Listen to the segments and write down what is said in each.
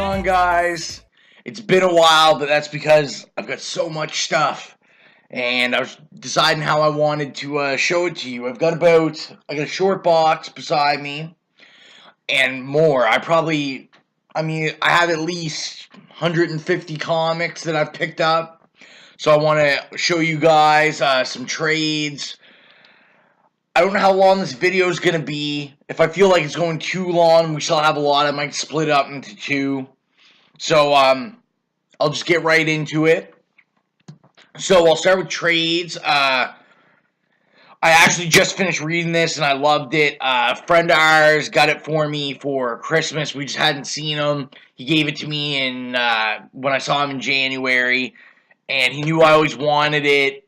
on, guys? It's been a while, but that's because I've got so much stuff, and I was deciding how I wanted to show it to you. I got a short box beside me, and more. I have at least 150 comics that I've picked up, so I want to show you guys some trades. I don't know how long this video is going to be. If I feel like it's going too long, we still have a lot. I might split it up into two. So, I'll just get right into it. So, I'll start with trades. I actually just finished reading this and I loved it. A friend of ours got it for me for Christmas. We just hadn't seen him. He gave it to me when I saw him in January, and he knew I always wanted it.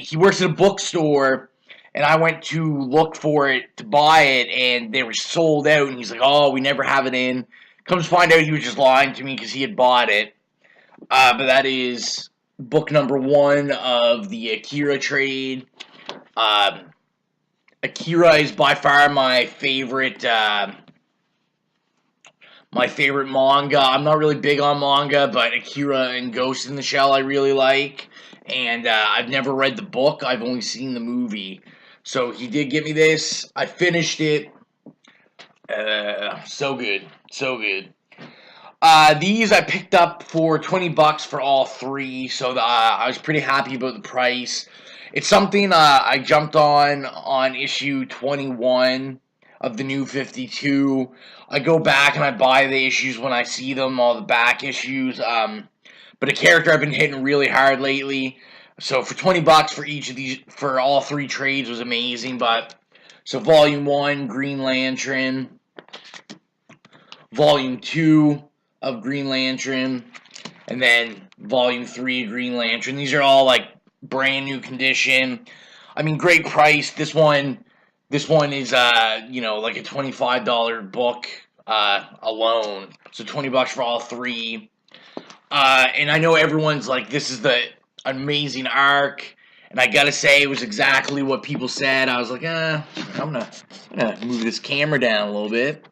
He works at a bookstore, and I went to look for it to buy it, and they were sold out. And he's like, "Oh, we never have it in." Comes to find out, he was just lying to me because he had bought it. But that is book number one of the Akira trade. Akira is by far my favorite manga. I'm not really big on manga, but Akira and Ghost in the Shell I really like. And I've never read the book. I've only seen the movie. So he did get me this. I finished it. So good. So good. These I picked up for $20 for all three, so I was pretty happy about the price. It's something I jumped on issue 21 of the new 52. I go back and I buy the issues when I see them, all the back issues. But a character I've been hitting really hard lately. So for $20 for each of these, for all three trades was amazing. So Volume 1, Green Lantern. Volume 2 of Green Lantern. And then Volume 3 of Green Lantern. These are all like brand new condition. I mean, great price. This one is like a $25 book alone. So $20 for all three. And I know everyone's like, this is the amazing arc, and I gotta say, it was exactly what people said. I was like, I'm gonna move this camera down a little bit.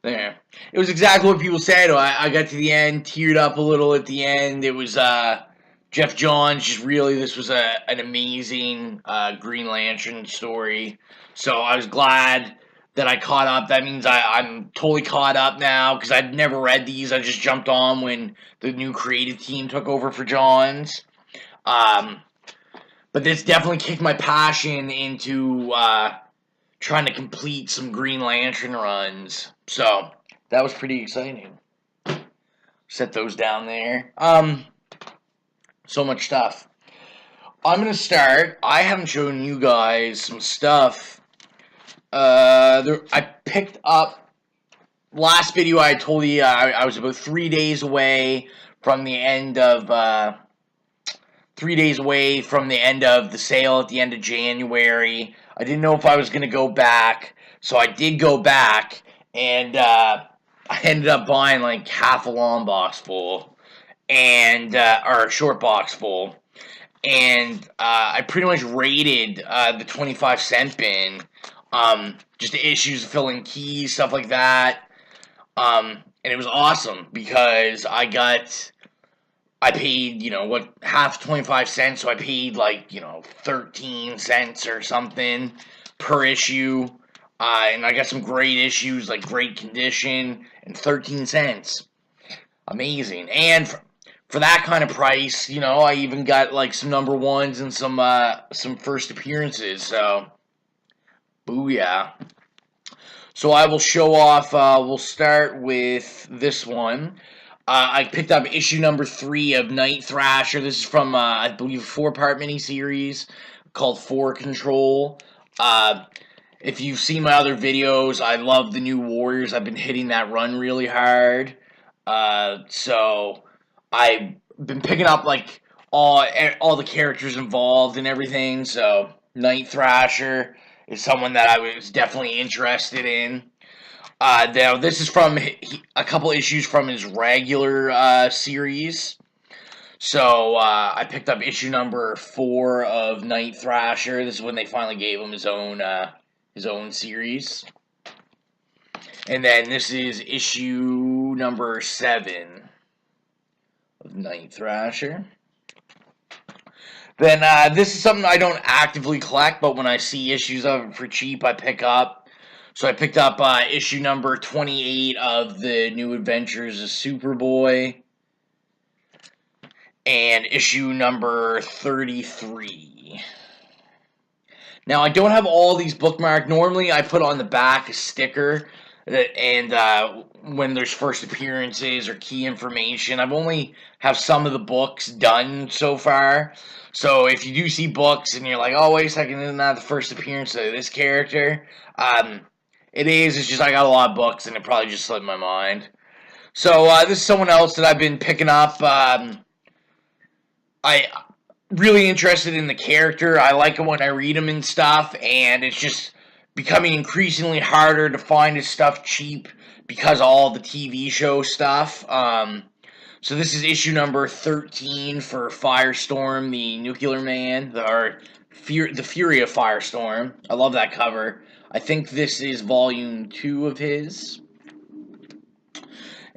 There. It was exactly what people said. I got to the end, teared up a little at the end. It was Jeff Johns. Just really, this was an amazing Green Lantern story. So I was glad that I caught up. That means I'm totally caught up now, because I'd never read these. I just jumped on when the new creative team took over for Johns. But this definitely kicked my passion into trying to complete some Green Lantern runs. So that was pretty exciting. Set those down there. So much stuff. I'm going to start. I haven't shown you guys some stuff. I picked up, last video I told you I was about 3 days away from the end of, the sale at the end of January. I didn't know if I was going to go back, so I did go back, and I ended up buying like half a long box full, or a short box full, and I pretty much raided the 25-cent bin, just the issues, filling keys, stuff like that, and it was awesome, because I paid, half 25 cents, so I paid 13 cents or something per issue, and I got some great issues, like great condition, and 13 cents. Amazing. And for that kind of price, I even got some number ones and some first appearances, so booyah. So I will show off, we'll start with this one. I picked up issue number 3 of Night Thrasher. This is from, I believe, a 4-part miniseries called For Control. If you've seen my other videos, I love the New Warriors. I've been hitting that run really hard. So I've been picking up, all the characters involved and everything. So Night Thrasher is someone that I was definitely interested in. Now, this is from a couple issues from his regular series. So, I picked up issue number 4 of Night Thrasher. This is when they finally gave him his own series. And then this is issue number 7 of Night Thrasher. Then this is something I don't actively collect, but when I see issues of it for cheap, I pick up. So I picked up issue number 28 of the New Adventures of Superboy. And issue number 33. Now, I don't have all these bookmarked. Normally, I put on the back a sticker, and when there's first appearances or key information. I've only have some of the books done so far. So if you do see books and you're like, oh, wait a second, isn't that the first appearance of this character? It is. It's just I got a lot of books, and it probably just slipped my mind. So this is someone else that I've been picking up. I really interested in the character. I like him when I read him and stuff, and it's just becoming increasingly harder to find his stuff cheap because of all the TV show stuff. So this is issue number 13 for Firestorm, the Nuclear Man, the Fury of Firestorm. I love that cover. I think this is volume 2 of his.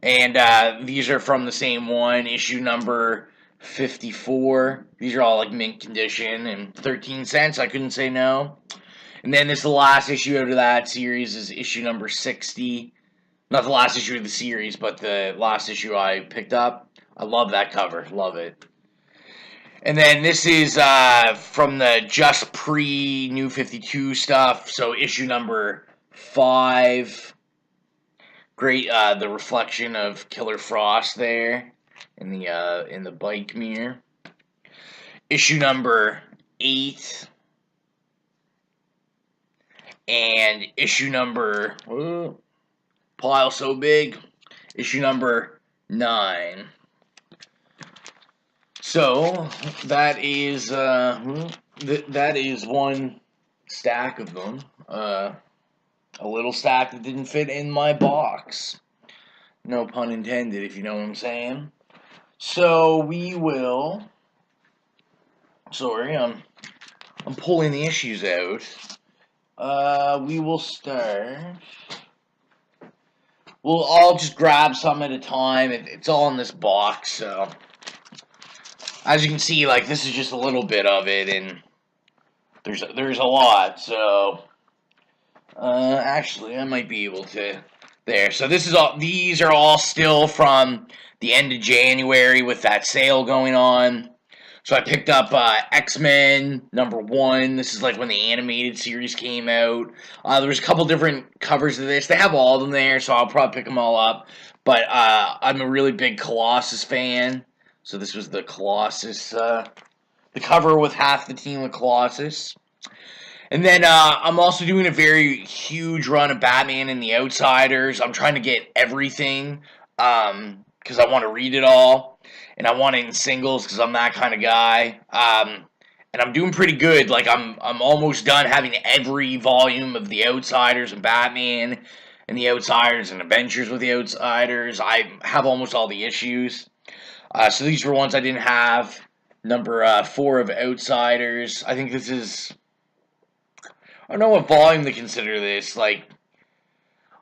And these are from the same one, issue number 54. These are all like mint condition and 13 cents. I couldn't say no. And then this is the last issue out of that series is issue number 60. Not the last issue of the series, but the last issue I picked up. I love that cover. Love it. And then this is from the just pre-New 52 stuff. So issue number 5. Great, the reflection of Killer Frost there in the bike mirror. Issue number 8. And issue number, pile so big, issue number 9. So that is that is one stack of them. A little stack that didn't fit in my box. No pun intended, if you know what I'm saying. So we will. Sorry, I'm pulling the issues out. We will start. I'll just grab some at a time. It's all in this box, so as you can see, like this is just a little bit of it, and there's a lot. So actually, I might be able to. There. So this is all. These are all still from the end of January with that sale going on. So I picked up X-Men #1. This is like when the animated series came out. There was a couple different covers of this. They have all of them there, so I'll probably pick them all up. But I'm a really big Colossus fan. So this was the Colossus, the cover with half the team with Colossus. And then I'm also doing a very huge run of Batman and the Outsiders. I'm trying to get everything because I want to read it all. And I want it in singles because I'm that kind of guy. And I'm doing pretty good. Like I'm almost done having every volume of The Outsiders and Batman and The Outsiders and Adventures with The Outsiders. I have almost all the issues. So these were ones I didn't have. Number 4 of Outsiders. I think this is. I don't know what volume to consider this. Like,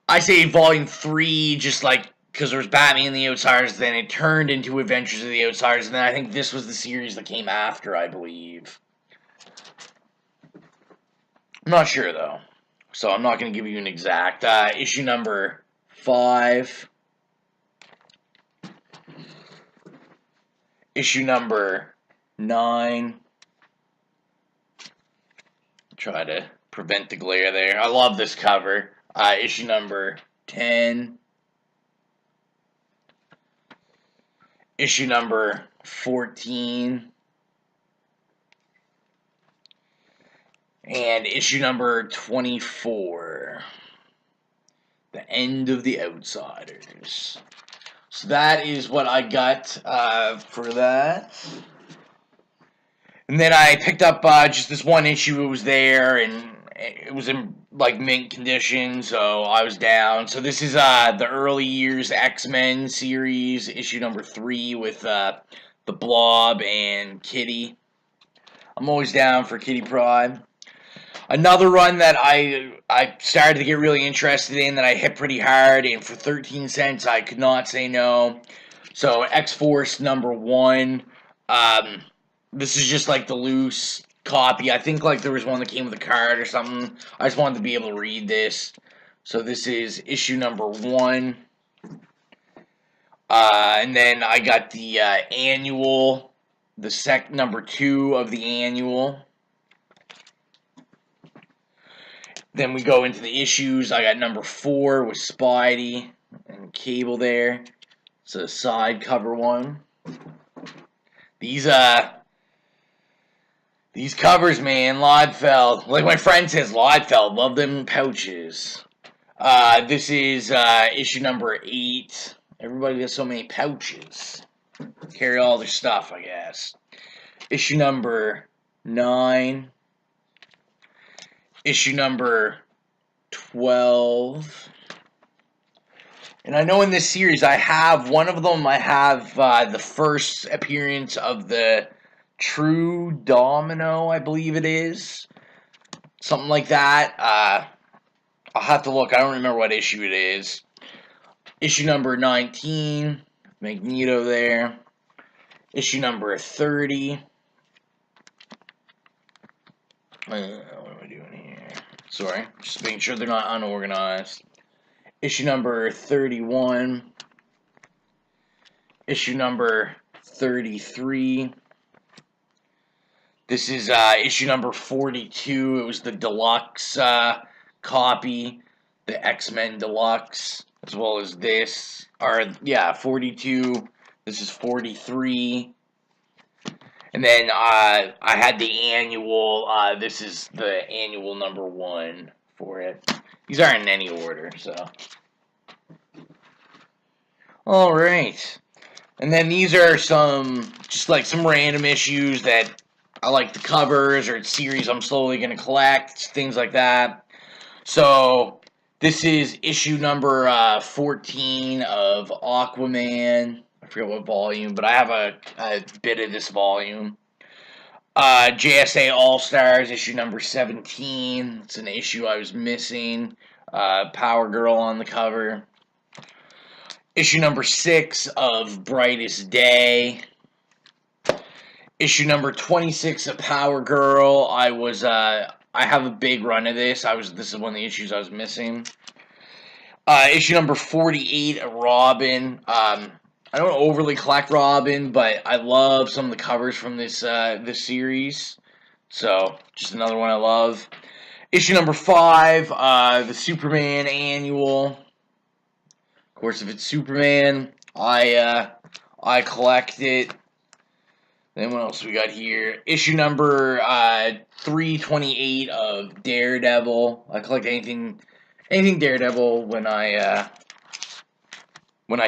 I say volume 3, just like. Because there was Batman and the Outsiders, then it turned into Adventures of the Outsiders, and then I think this was the series that came after, I believe. I'm not sure, though. So I'm not going to give you an exact. Issue number 5. Issue number 9. Try to prevent the glare there. I love this cover. Issue number 10. Issue number 14. And issue number 24. The End of the Outsiders. So that is what I got for that. And then I picked up just this one issue. It was there, and it was in like mint condition, so I was down. So this is the early years X-Men series, issue number 3 with the Blob and Kitty. I'm always down for Kitty Pryde. Another run that I started to get really interested in that I hit pretty hard, and for 13 cents I could not say no. So X-Force #1. Um, this is just like the loose copy. I think like there was one that came with a card or something. I just wanted to be able to read this. So this is issue #1. And then I got the annual, the #2 of the annual. Then we go into the issues. I got #4 with Spidey and Cable there. It's a side cover one. These covers, man, Liefeld. Like my friend says, Liefeld, love them pouches. This is issue #8. Everybody has so many pouches. Carry all their stuff, I guess. Issue #9. Issue #12. And I know in this series I have one of them. I have the first appearance of the True Domino, I believe it is. Something like that. I'll have to look. I don't remember what issue it is. Issue #19. Magneto there. Issue #30. What am I doing here? Sorry. Just making sure they're not unorganized. Issue #31. Issue #33. This is issue #42. It was the deluxe copy, the X-Men Deluxe, as well as this. Or, yeah, 42. This is 43. And then I had the annual. This is the annual #1 for it. These aren't in any order, so. Alright. And then these are just like some random issues that I like the covers, or series I'm slowly going to collect, things like that. So, this is issue #14 of Aquaman. I forget what volume, but I have a bit of this volume. JSA All-Stars, issue #17. It's an issue I was missing. Power Girl on the cover. Issue #6 of Brightest Day. Issue #26 of Power Girl. I have a big run of this. This is one of the issues I was missing. Issue #48 of Robin. I don't overly collect Robin, but I love some of the covers from this series. So, just another one I love. Issue #5, the Superman annual. Of course, if it's Superman, I collect it. Then what else we got here? Issue #328 of Daredevil. I collect anything Daredevil when I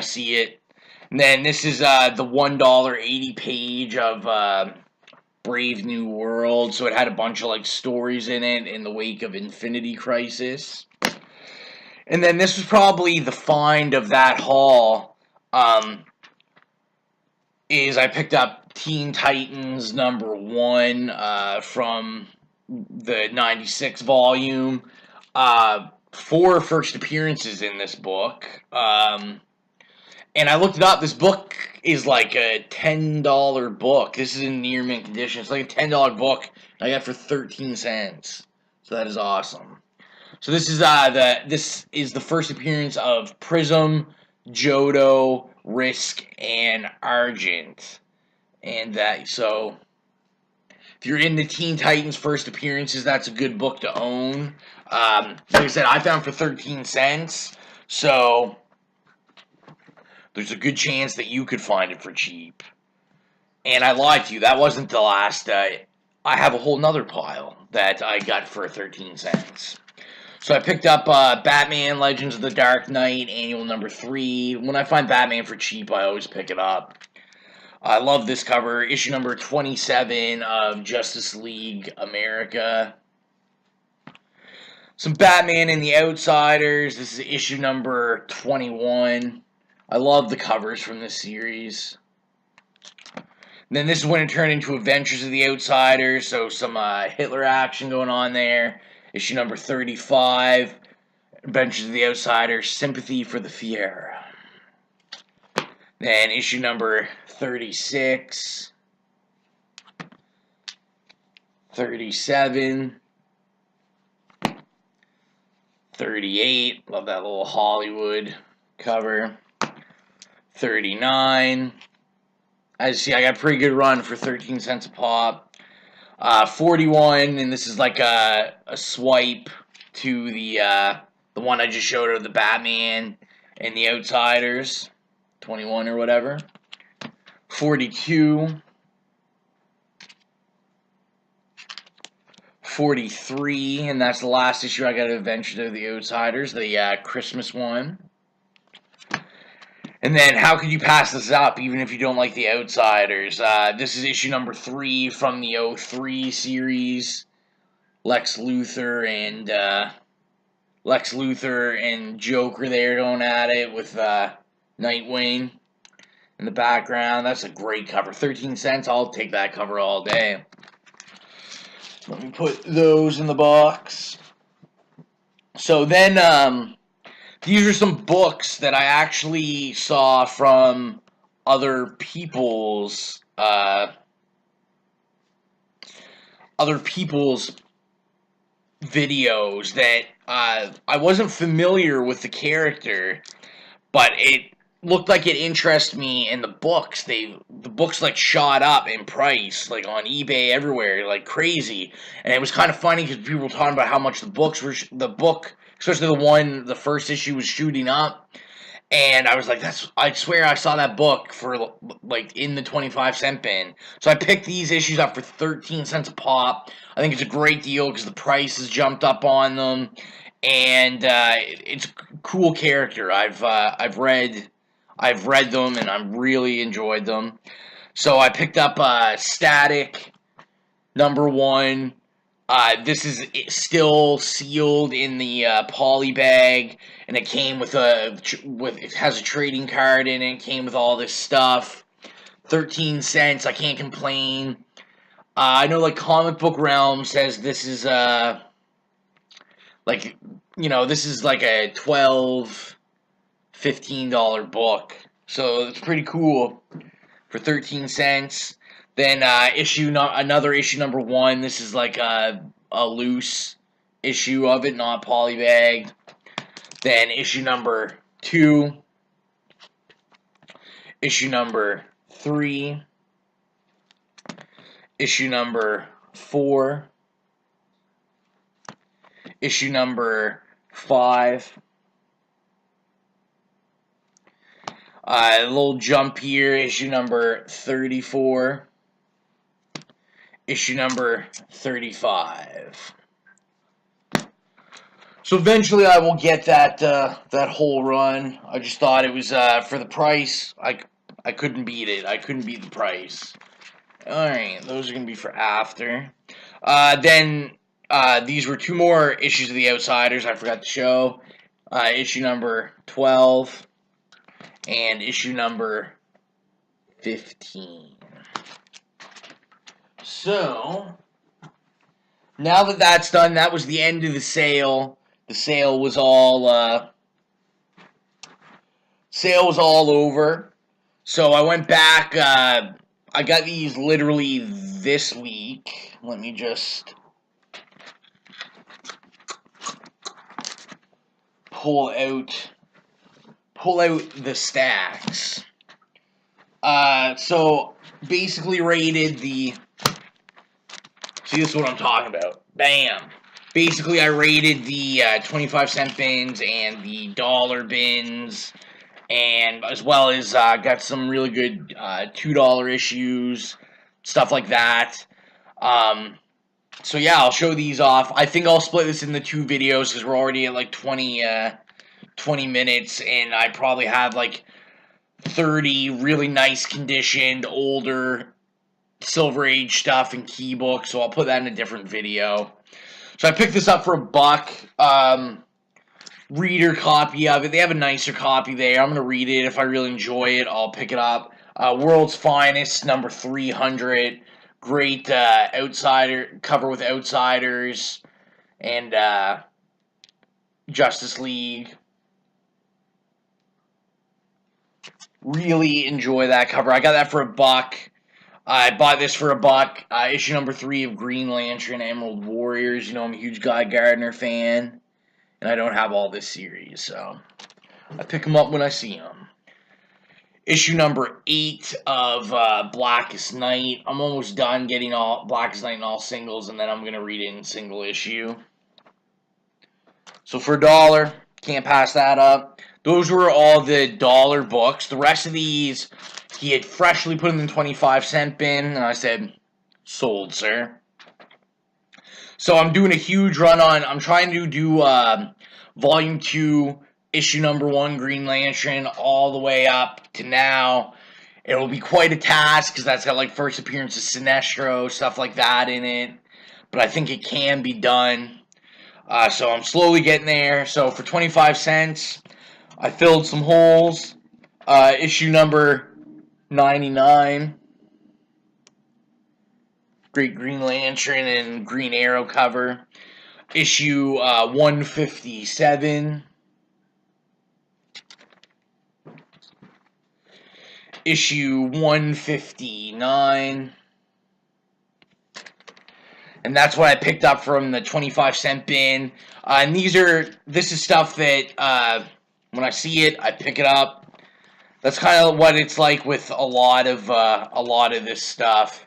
see it. And then this is the $1.80 page of Brave New World. So it had a bunch of like stories in it in the wake of Infinity Crisis. And then this was probably the find of that haul. Is I picked up Teen Titans #1 from the 96 volume. 4 first appearances in this book. And I looked it up. This book is like a $10 book. This is in near mint condition. It's like a $10 book I got for 13 cents. So that is awesome. So this is the first appearance of Prism, Jodo, Risk, and Argent. And so if you're into Teen Titans first appearances, that's a good book to own. Like I said, I found for 13 cents. So there's a good chance that you could find it for cheap. And I lied to you. That wasn't the last. I have a whole nother pile that I got for 13 cents. So I picked up Batman Legends of the Dark Knight, annual #3. When I find Batman for cheap, I always pick it up. I love this cover. Issue #27 of Justice League America. Some Batman and the Outsiders. This is issue #21. I love the covers from this series. And then this is when it turned into Adventures of the Outsiders, so some Hitler action going on there. Issue number 35, Adventures of the Outsiders, Sympathy for the Fier. Then issue number 36, 37, 38, love that little Hollywood cover, 39, as you see, I got a pretty good run for 13 cents a pop, 41, and this is like a swipe to the one I just showed of the Batman and the Outsiders, 21 or whatever, 42, 43, and that's the last issue I got of Adventures of the Outsiders, the Christmas one. And then, how could you pass this up, even if you don't like the Outsiders? This is issue number 3 from the 03 series. Lex Luthor and Joker there going at it with Nightwing in the background. That's a great cover. 13 cents, I'll take that cover all day. Let me put those in the box. So then, these are some books that I actually saw from other people's videos that I wasn't familiar with the character, but it looked like it interested me in the books. The books like shot up in price, like on eBay everywhere, like crazy. And it was kind of funny because people were talking about how much the book, especially the first issue, was shooting up. And I was like, I swear I saw that book for like in the 25-cent bin. So I picked these issues up for 13 cents a pop. I think it's a great deal because the price has jumped up on them, and it's a cool character. I've read them, and I've really enjoyed them. So I picked up Static number 1. This is still sealed in the poly bag, and it came with it has a trading card in it. It came with all this stuff. 13 cents. I can't complain. I know, like, Comic Book Realm says this is this is like a $12, $15 book. So it's pretty cool for 13 cents. Then another issue number 1. This is like a loose issue of it, not polybagged. Then issue number 2. Issue number 3. Issue number 4. Issue number 5. A little jump here, issue number 34. Issue number 35. So eventually I will get that whole run. I just thought it was for the price. I couldn't beat it. I couldn't beat the price. Alright, those are going to be for after. Then these were 2 more issues of The Outsiders I forgot to show. Issue number 12 and issue number 15. So, now that that's done, that was the end of the sale. The sale was all over. So I went back. I got these literally this week. Let me just pull out the stacks. So basically rated the. See, this is what I'm talking about. Bam. Basically, I rated the 25-cent bins and the dollar bins, and as well as got some really good $2 issues, stuff like that. So yeah, I'll show these off. I think I'll split this into 2 videos because we're already at like 20 minutes, and I probably have like 30 really nice conditioned, older Silver Age stuff and key books, so I'll put that in a different video. So I picked this up for $1. Reader copy of it. They have a nicer copy there. I'm going to read it. If I really enjoy it, I'll pick it up. World's Finest, number 300. Great outsider cover with Outsiders and Justice League. Really enjoy that cover. I got that for $1. I bought this for $1. Issue number 3 of Green Lantern, Emerald Warriors. You know, I'm a huge Guy Gardner fan, and I don't have all this series, so I pick them up when I see them. Issue number 8 of Blackest Night. I'm almost done getting all Blackest Night and all singles, and then I'm going to read it in single issue. So for $1, can't pass that up. Those were all the dollar books. The rest of these, he had freshly put in the 25-cent bin, and I said, sold, sir. So I'm doing a huge run on, I'm trying to do Volume 2, Issue number 1, Green Lantern, all the way up to now. It'll be quite a task, because that's got, like, first appearance of Sinestro, stuff like that in it. But I think it can be done. So I'm slowly getting there. So for 25 cents, I filled some holes. Issue number 99. Great Green Lantern and Green Arrow cover. Issue 157. Issue 159. And that's what I picked up from the 25-cent bin. And this is stuff that when I see it, I pick it up. That's kind of what it's like with a lot of this stuff.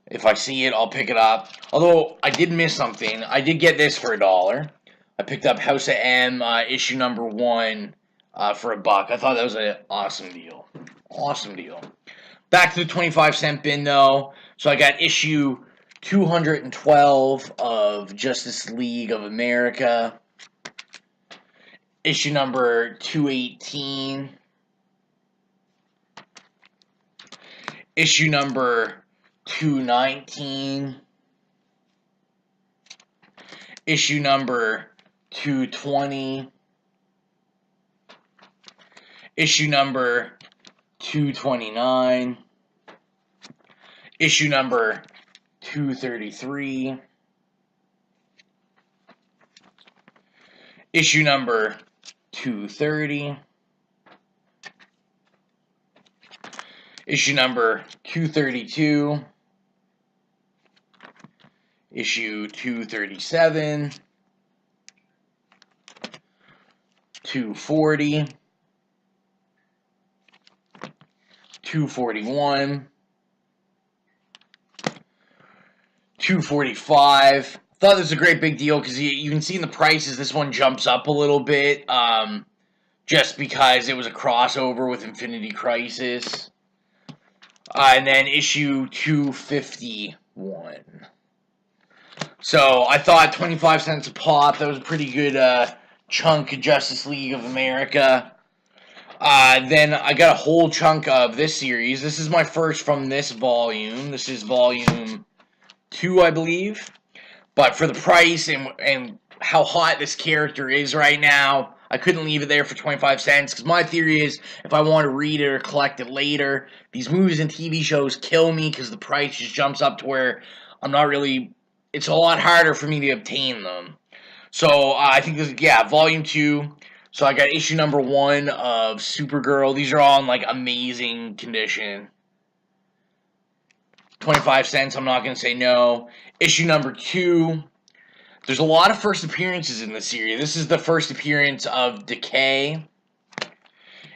If I see it, I'll pick it up. Although I did miss something. I did get this for $1. I picked up House of M issue number 1 for $1. I thought that was an awesome deal. Awesome deal. Back to the 25-cent bin though. So I got issue 212 of Justice League of America. Issue number 218. Issue number 219. Issue number 220. Issue number 229. Issue number 233. Issue number 230. Issue number 232. Issue 237. 240. 241. 245. Thought this was a great big deal because you can see in the prices this one jumps up a little bit just because it was a crossover with Infinity Crisis. And then issue 251. So I thought 25 cents a pop. That was a pretty good chunk of Justice League of America. Then I got a whole chunk of this series. This is my first from this volume. This is volume 2, I believe. But for the price and how hot this character is right now, I couldn't leave it there for 25 cents. Because my theory is, if I want to read it or collect it later, these movies and TV shows kill me because the price just jumps up to where I'm not really... It's a lot harder for me to obtain them. So I think this, yeah, volume 2. So I got issue number 1 of Supergirl. These are all in like amazing condition. 25 cents, I'm not going to say no. Issue number 2. There's a lot of first appearances in this series. This is the first appearance of Decay.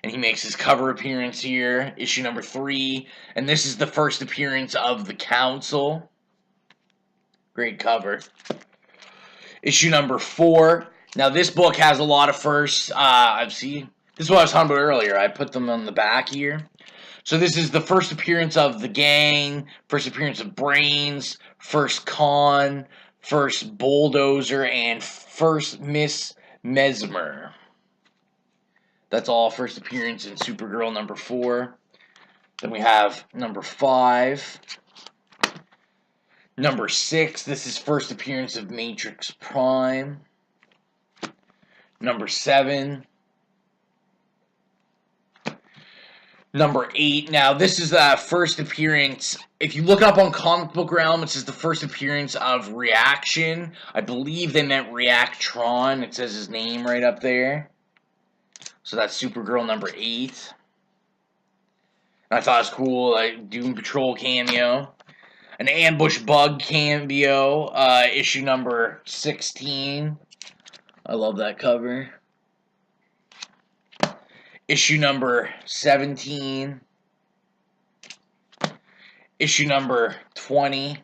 And he makes his cover appearance here. Issue number 3. And this is the first appearance of the Council. Great cover. Issue number 4. Now this book has a lot of firsts. This is what I was talking about earlier. I put them on the back here. So this is the first appearance of the gang, first appearance of Brains, first Con, first Bulldozer, and first Miss Mesmer. That's all first appearance in Supergirl number 4. Then we have number 5. Number 6, this is first appearance of Matrix Prime. Number 7. number 8. Now, this is the first appearance. If you look up on Comic Book Realm, it says the first appearance of Reaction. I believe they meant Reactron. It says his name right up there. So that's Supergirl number 8. I thought it was cool, like Doom Patrol cameo. An Ambush Bug cameo, issue number 16. I love that cover. Issue number 17. Issue number 20.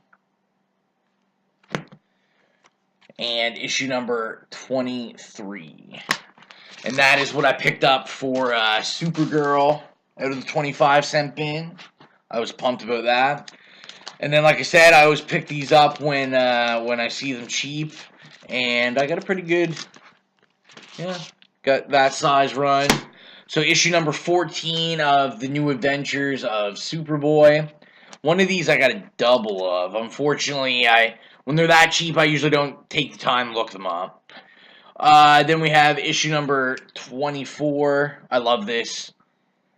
And issue number 23. And that is what I picked up for Supergirl out of the 25-cent bin. I was pumped about that. And then, like I said, I always pick these up when I see them cheap. And I got a pretty good, got that size run. So issue number 14 of the New Adventures of Superboy. One of these I got a double of. Unfortunately, when they're that cheap, I usually don't take the time to look them up. Then we have issue number 24. I love this.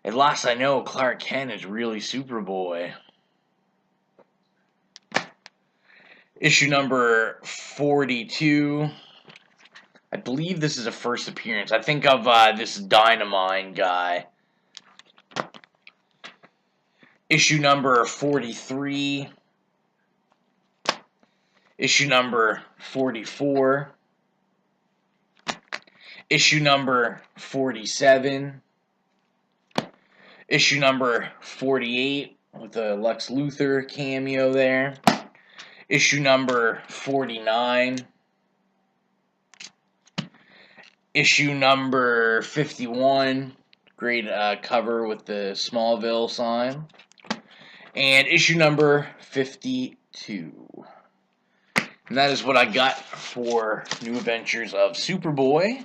At last I know, Clark Kent is really Superboy. Issue number 42. I believe this is a first appearance. I think of this Dynamite guy. Issue number 43. Issue number 44. Issue number 47. Issue number 48 with the Lex Luthor cameo there. Issue number 49. Issue number 51. Great cover with the Smallville sign. And issue number 52. And that is what I got for New Adventures of Superboy.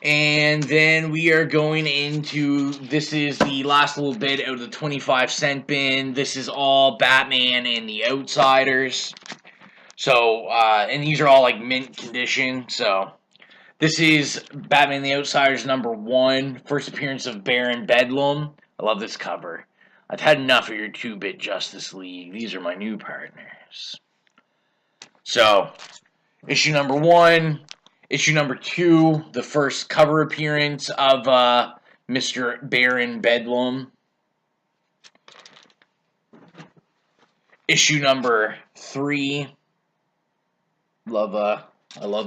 And then we are going into, this is the last little bit out of the 25-cent bin. This is all Batman and the Outsiders. So, and these are all like mint condition. So, this is Batman and the Outsiders number 1. First appearance of Baron Bedlam. I love this cover. I've had enough of your 2-bit Justice League. These are my new partners. So, issue number 1. Issue number 2, the first cover appearance of Mr. Baron Bedlam. Issue number 3. I love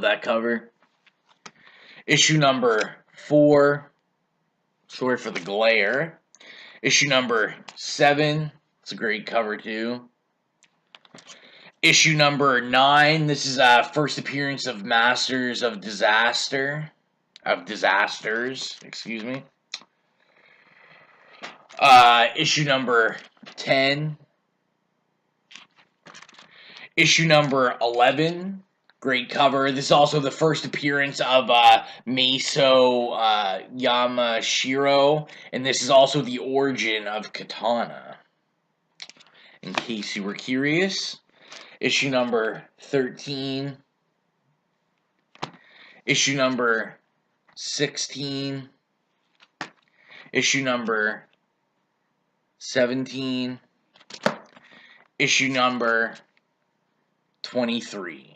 that cover. Issue number 4. Sorry for the glare. Issue number 7. It's a great cover too. Issue number 9. This is first appearance of Masters of Disasters, excuse me. Issue number 10. Issue number 11. Great cover. This is also the first appearance of Meso Yamashiro, and this is also the origin of Katana, in case you were curious. Issue number 13. Issue number 16. Issue number 17. Issue number 23.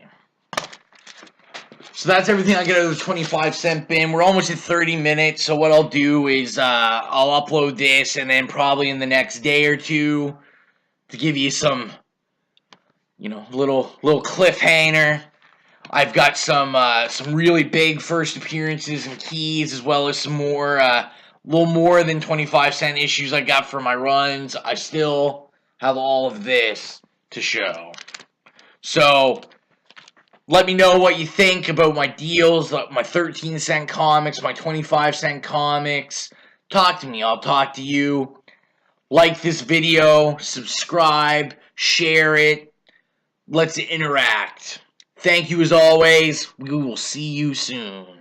So that's everything I get out of the 25-cent bin. We're almost at 30 minutes, so what I'll do is I'll upload this, and then probably in the next day or two, to give you some, little cliffhanger. I've got some really big first appearances and keys, as well as some more, little more than 25-cent issues I got for my runs. I still have all of this to show. So, let me know what you think about my deals, my 13-cent comics, my 25-cent comics. Talk to me. I'll talk to you. Like this video, subscribe, share it. Let's interact. Thank you as always. We will see you soon.